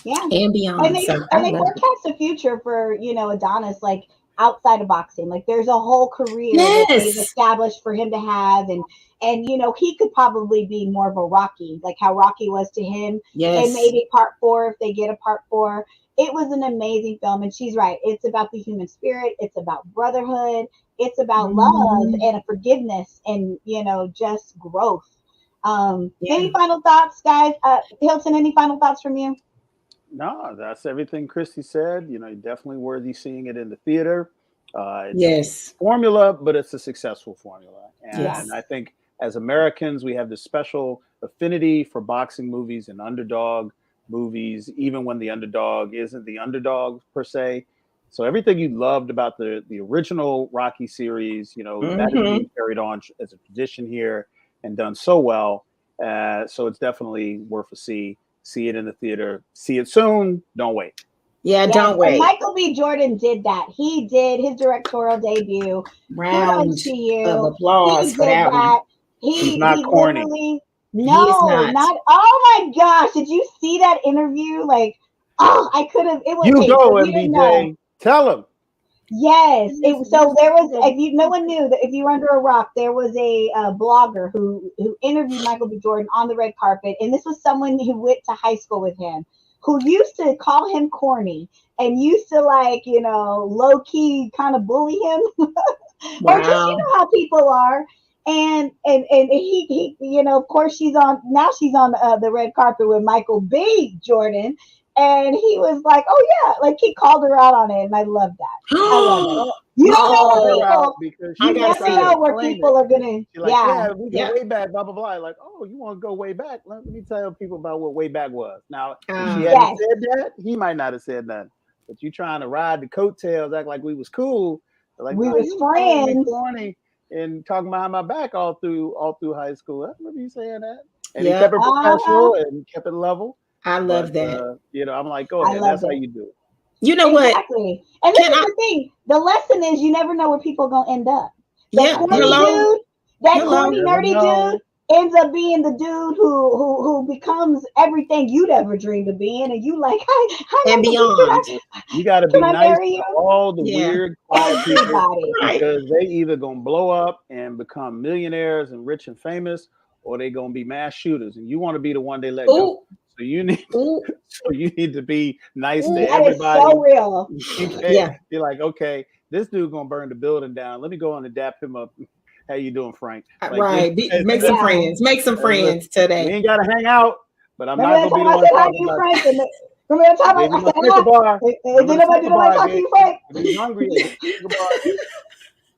And beyond. And they forecast the future for, Adonis, like outside of boxing. Like there's a whole career that they've established for him to have. And he could probably be more of a Rocky, like how Rocky was to him. And maybe part 4, if they get a part 4. It was an amazing film. And she's right. It's about the human spirit. It's about brotherhood. It's about love and forgiveness and, just growth. Any final thoughts, guys? Hilton, any final thoughts from you? No, that's everything Christi said. Definitely worthy seeing it in the theater. Yes. Formula, but it's a successful formula. And I think as Americans, we have this special affinity for boxing movies and underdog movies, even when the underdog isn't the underdog per se. So everything you loved about the original Rocky series, that is being carried on as a tradition here and done so well. So it's definitely worth a see. See it in the theater. See it soon. Don't wait. Don't wait. Michael B. Jordan did that. He did his directorial debut. Round of applause for that one. He's not corny. Not. Oh my gosh! Did you see that interview? Like, I could have. It was. You go, MBJ. Tell him. Yes. So there was. No one knew that if you were under a rock, there was a blogger who interviewed Michael B. Jordan on the red carpet, and this was someone who went to high school with him, who used to call him corny and used to low key kind of bully him, or just how people are. And he of course she's on the red carpet with Michael B. Jordan. And he was like, "Oh yeah," like he called her out on it, and I love that. I love it. You don't know you never know where people are gonna. We go way back, blah blah blah. Like, oh, you want to go way back? Let me tell people about what way back was. Now, if she hadn't said that, he might not have said that. But you trying to ride the coattails, act like we was cool, like we was friends, and talking behind my back all through high school. I remember you saying that, and he kept it professional and kept it level. I love that. I'm like, go ahead. That's how you do it. You know exactly. what? And this is the thing. The lesson is you never know where people are gonna end up. That corny nerdy dude ends up being the dude who becomes everything you'd ever dreamed of being, and you like, hi and beyond. You got to be nice to all the weird quiet people because they either gonna blow up and become millionaires and rich and famous, or they gonna be mass shooters, and you want to be the one they let go. So you need to be nice to everybody. So real. You're like, okay, this dude gonna burn the building down. Let me go on and dap him up. How you doing, Frank? Like, make some friends. Make some friends today. We ain't gotta hang out, but I'm not gonna be the one talking about Frank. Remember that time I said hi? Did Frank? He's hungry.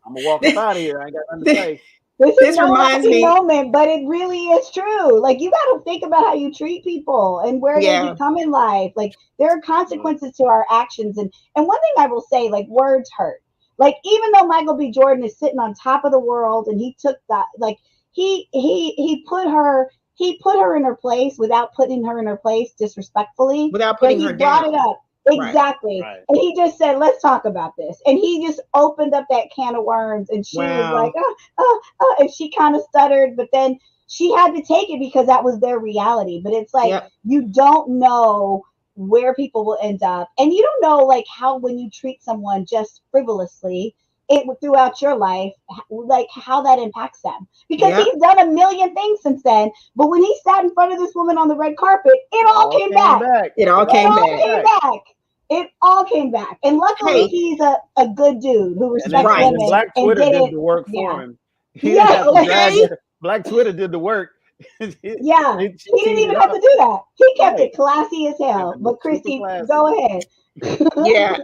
I'm gonna walk up out of here. I ain't got nothing to say. This reminds me moment, but it really is true. Like, you got to think about how you treat people and where they become in life. Like, there are consequences to our actions. And one thing I will say, like, words hurt. Like, even though Michael B. Jordan is sitting on top of the world and he took that, like, he put her in her place without putting her in her place disrespectfully. Without putting her down. He brought it up. Exactly. Right. And he just said, let's talk about this. And he just opened up that can of worms, and she was like, and she kind of stuttered, but then she had to take it because that was their reality. But it's like, you don't know where people will end up. And you don't know, like, how when you treat someone just frivolously throughout your life, like how that impacts them. Because he's done a million things since then. But when he sat in front of this woman on the red carpet, it all came back. It all came back. It all came back. And luckily he's a good dude who respects women. And Black Twitter did the work for him. Black Twitter did the work. He didn't even have to do that. He kept it classy as hell. But Christi, go ahead.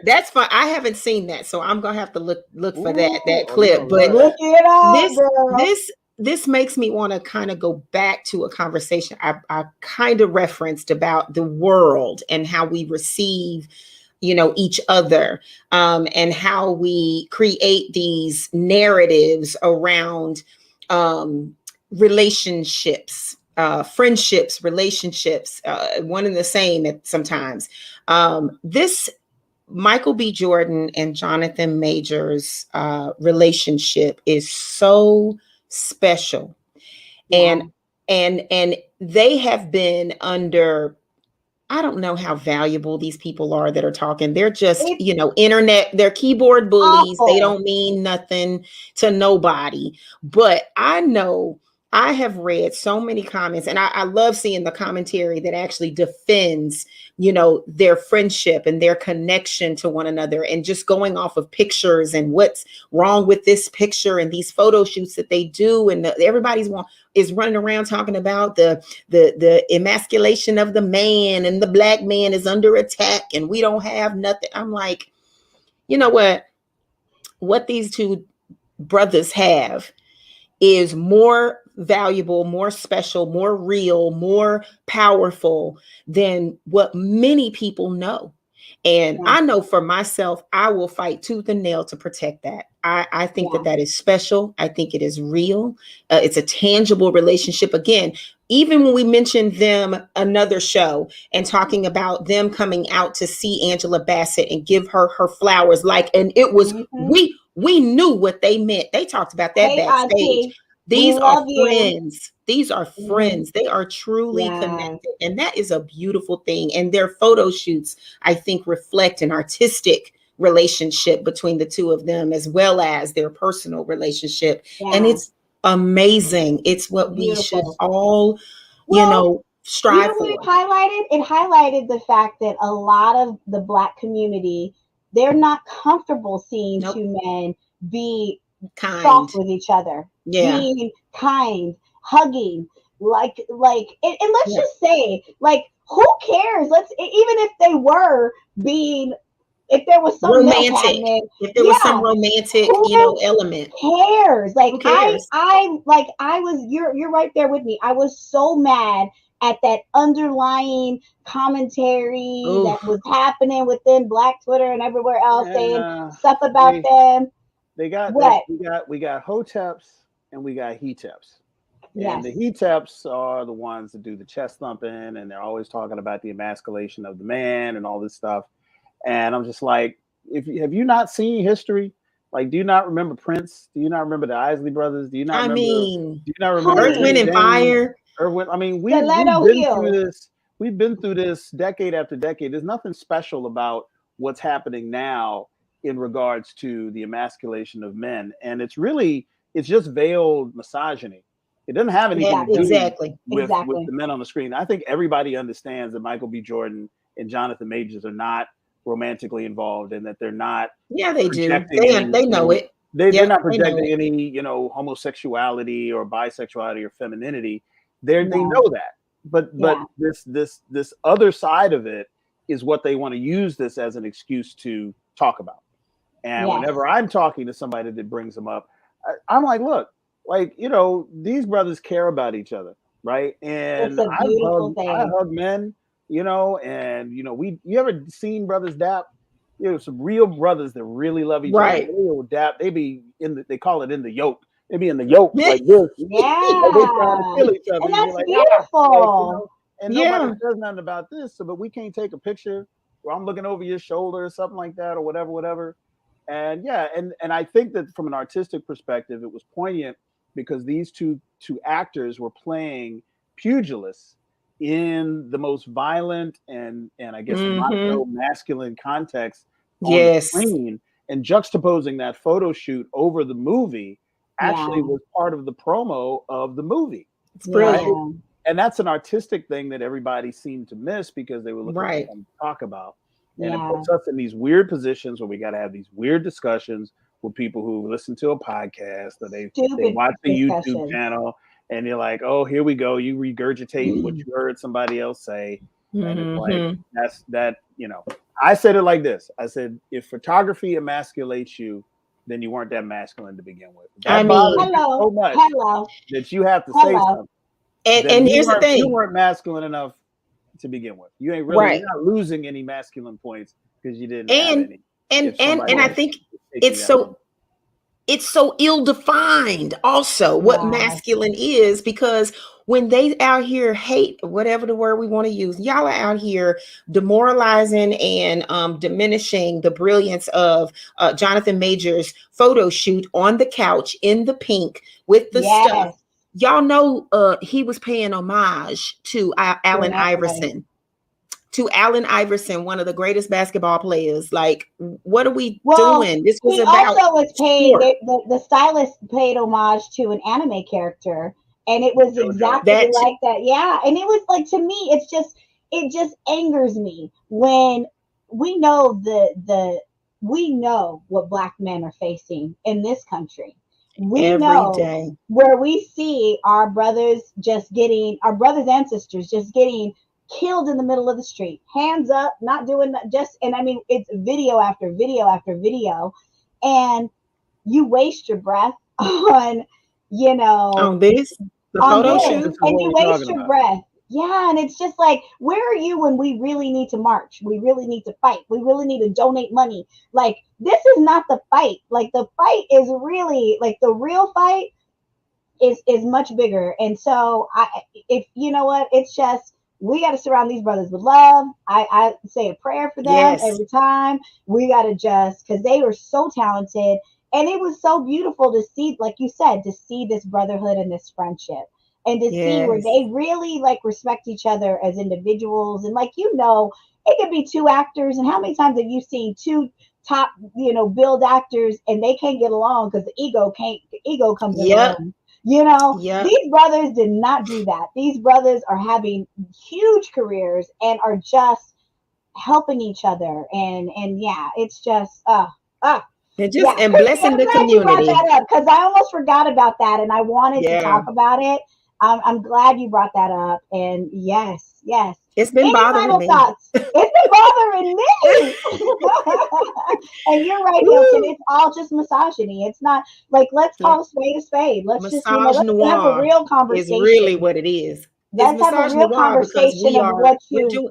That's fine. I haven't seen that, so I'm gonna have to look for that clip. But look it up, this makes me want to kind of go back to a conversation I kind of referenced about the world and how we receive, each other, and how we create these narratives around relationships, friendships, relationships, one and the same sometimes. This Michael B. Jordan and Jonathan Majors relationship is so special. And they have been under, I don't know how valuable these people are that are talking. They're just, internet, they're keyboard bullies. Awful. They don't mean nothing to nobody. But I know I have read so many comments, and I love seeing the commentary that actually defends, their friendship and their connection to one another, and just going off of pictures and what's wrong with this picture and these photo shoots that they do. And everybody's is running around talking about the emasculation of the man, and the black man is under attack and we don't have nothing. I'm like, you know what these two brothers have is more valuable, more special, more real, more powerful than what many people know. And I know for myself, I will fight tooth and nail to protect that. I think that is special. I think it is real. It's a tangible relationship. Again, even when we mentioned them, another show, and talking about them coming out to see Angela Bassett and give her flowers, and it was, we knew what they meant. They talked about that backstage. These are friends. These are friends. They are truly connected. And that is a beautiful thing. And their photo shoots, I think, reflect an artistic relationship between the two of them, as well as their personal relationship. And it's amazing. It's what we should all, strive for. It highlighted the fact that a lot of the Black community, they're not comfortable seeing two men be soft with each other, being kind, hugging, like, and let's just say, like, who cares? Even if they were being, if there was some romantic, if there was some romantic, element, cares? Like, you're right there with me. I was so mad at that underlying commentary that was happening within Black Twitter and everywhere else, saying stuff about them. We got Hoteps and we got Heteps. Yes. And the Heteps are the ones that do the chest thumping, and they're always talking about the emasculation of the man and all this stuff. And I'm just like, have you not seen history? Like, do you not remember Prince? Do you not remember the Isley Brothers? Do you not remember? Do you not remember Earth, Wind, and Fire? I mean, we've been through this. We've been through this decade after decade. There's nothing special about what's happening now in regards to the emasculation of men, and it's just veiled misogyny. It doesn't have anything to do with the men on the screen. I think everybody understands that Michael B. Jordan and Jonathan Majors are not romantically involved, and that they're not. Yeah, they do. They know it. They're not projecting any, homosexuality or bisexuality or femininity. They know that. But this other side of it is what they want to use this as an excuse to talk about. And whenever I'm talking to somebody that brings them up, I'm like, look, these brothers care about each other, right? And I hug men, and you ever seen brothers dap? Some real brothers that really love each other. They will dap. They be they call it in the yoke. They be in the yoke like this. Yeah. Like they trying to kill each other. And that's beautiful. And nobody says nothing about this. So, but we can't take a picture where I'm looking over your shoulder or something like that, or whatever. And and I think that from an artistic perspective, it was poignant because these two actors were playing pugilists in the most violent and I guess macho masculine context on the screen, and juxtaposing that photo shoot over the movie actually was part of the promo of the movie. It's brilliant. Right? And that's an artistic thing that everybody seemed to miss because they were looking for something to talk about. And it puts us in these weird positions where we got to have these weird discussions with people who listen to a podcast or they watch the YouTube channel, and you're like, oh, here we go. You regurgitate what you heard somebody else say. And it's like, I said it like this. I said, if photography emasculates you, then you weren't that masculine to begin with. That bothers you so much that you have to say something. And here's the thing. You weren't masculine enough to begin with. You ain't really you're not losing any masculine points because you didn't have any. And I think it's so ill-defined also what masculine is, because when they out here hate, whatever the word we want to use, y'all are out here demoralizing and diminishing the brilliance of Jonathan Majors' photo shoot on the couch in the pink with the stuff. Y'all know he was paying homage to Allen Iverson. To Allen Iverson, one of the greatest basketball players. Like, what are we doing? This was about. Also was paid. The stylist paid homage to an anime character, and it was exactly like that. Yeah, and it was like, to me, it just angers me when we know we know what Black men are facing in this country. We know where we see our brothers and sisters just getting killed in the middle of the street, hands up, not doing that. And I mean, it's video after video after video, and you waste your breath on, on this, the photo shoot, and you waste your breath. Yeah, and it's just like, where are you when we really need to march? We really need to fight. We really need to donate money. Like, this is not the fight. Like, the fight is really, like, the real fight is much bigger. And so, it's just, we got to surround these brothers with love. I say a prayer for them every time. We got to because they were so talented. And it was so beautiful to see, like you said, to see this brotherhood and this friendship. And to see where they really respect each other as individuals. And it could be two actors. And how many times have you seen two top, build actors and they can't get along because the ego comes in. These brothers did not do that. These brothers are having huge careers and are just helping each other. And it's just and blessing the community. You brought that up because I almost forgot about that and I wanted to talk about it. I'm glad you brought that up. And yes. It's been bothering me. It's been bothering me. And you're right, Hilton. It's all just misogyny. It's not like, let's call a spade a spade. Let's let's have a real conversation. Is really what it is. Let's have a real conversation of what you.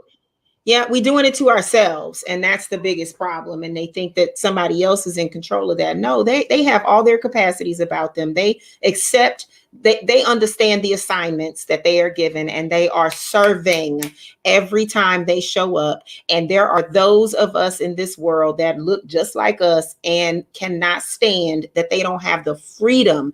We're doing it to ourselves, and that's the biggest problem. And they think that somebody else is in control of that. No, they have all their capacities about them. They accept they understand the assignments that they are given, and they are serving every time they show up. And there are those of us in this world that look just like us and cannot stand that they don't have the freedom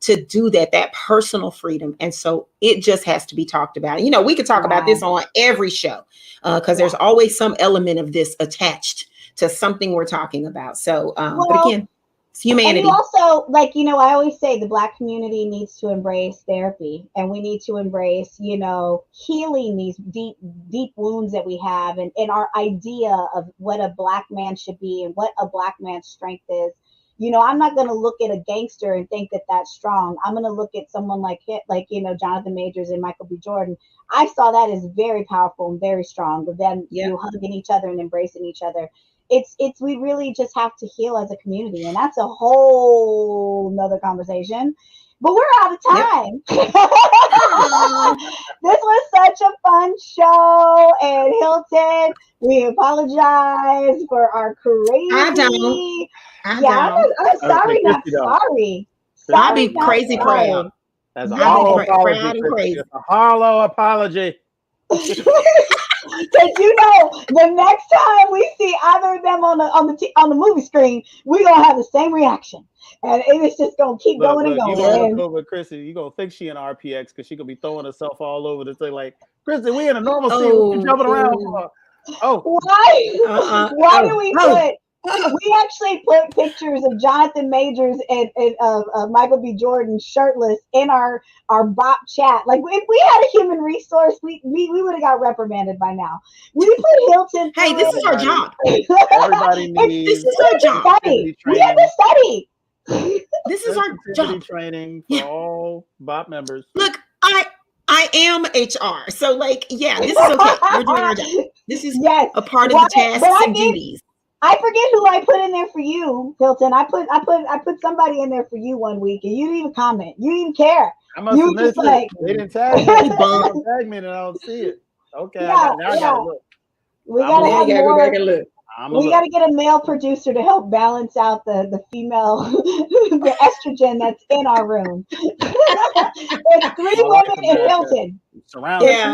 to do that personal freedom. And so it just has to be talked about. You know, we could talk about this on every show because there's always some element of this attached to something we're talking about. So, but again, it's humanity. And also, like, you know, I always say the Black community needs to embrace therapy, and we need to embrace, you know, healing these deep wounds that we have, and our idea of what a Black man should be and what a Black man's strength is. You know, I'm not going to look at a gangster and think that that's strong. I'm going to look at someone like, you know, Jonathan Majors and Michael B. Jordan. I saw that as very powerful and very strong, with them you know, hugging each other and embracing each other. We really just have to heal as a community, and that's a whole nother conversation. But we're out of time. Yep. This was such a fun show, and Hilton, we apologize for our crazy. I'm sorry. Not sorry. I'll be crazy proud. That's a hollow apology. It's a hollow apology. Because you know, the next time we see either of them on the movie screen, we're gonna have the same reaction, and it's just gonna keep going and going. You gonna with Christi, you gonna think she in RPX because she gonna be throwing herself all over the thing like, Christi, we in a normal scene, we jumping around. Why do we put? We actually put pictures of Jonathan Majors and Michael B. Jordan shirtless in our BOP chat. Like, if we had a human resource, we would have got reprimanded by now. We put Hilton. Hey, this is our job. Everybody needs. This is our job. We have to study. This is our job. Training for all BOP members. Look, I am HR, so like, yeah, this is okay. We're doing our job. This is a part of the tasks and duties. I forget who I put in there for you, Hilton. I put somebody in there for you one week, and you didn't even comment. You didn't even care. I must have missed it. They didn't tag me. They didn't tag me, and I don't see it. Okay, I gotta look. We gotta have more. Go back and look. We got to get a male producer to help balance out the female, the estrogen that's in our room. There's 3 women in Hilton. It's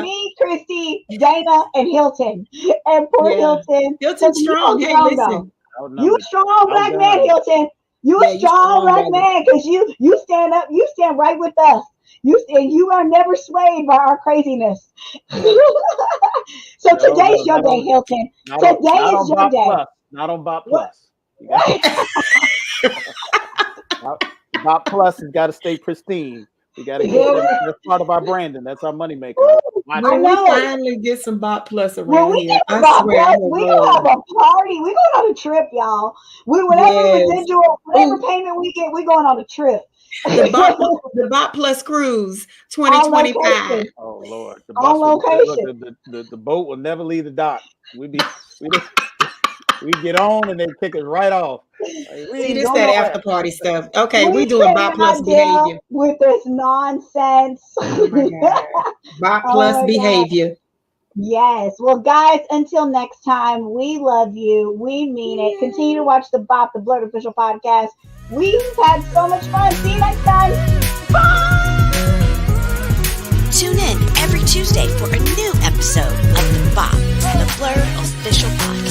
me, Christi, Dana, and Hilton. And poor Hilton. Hilton's strong. Hey, listen. You a strong Black man, Hilton. You a strong Black man, because you stand up. You stand right with us. You are never swayed by our craziness. So today's your day, Hilton. Today is your day. Not on BOP Plus. BOP Plus has got to stay pristine. We got to get that's part of our branding. That's our moneymaker. When we finally get some BOP Plus around here, I swear we're gonna have a party. We're going on a trip, y'all. Whatever residual, whatever payment we get, we're going on a trip. The BOP Plus Cruise 2025. Oh Lord! On location. The boat will never leave the dock. We get on and they kick us right off. Like, see, this that after party stuff. Okay, we doing BOP Plus behavior with this nonsense. BOP Plus behavior. Yes. Well, guys, until next time, we love you. We mean it. Continue to watch the BOP, the BLERD official podcast. We've had so much fun. See you next time. Bye. Tune in every Tuesday for a new episode of the BOP, the BLERD official podcast.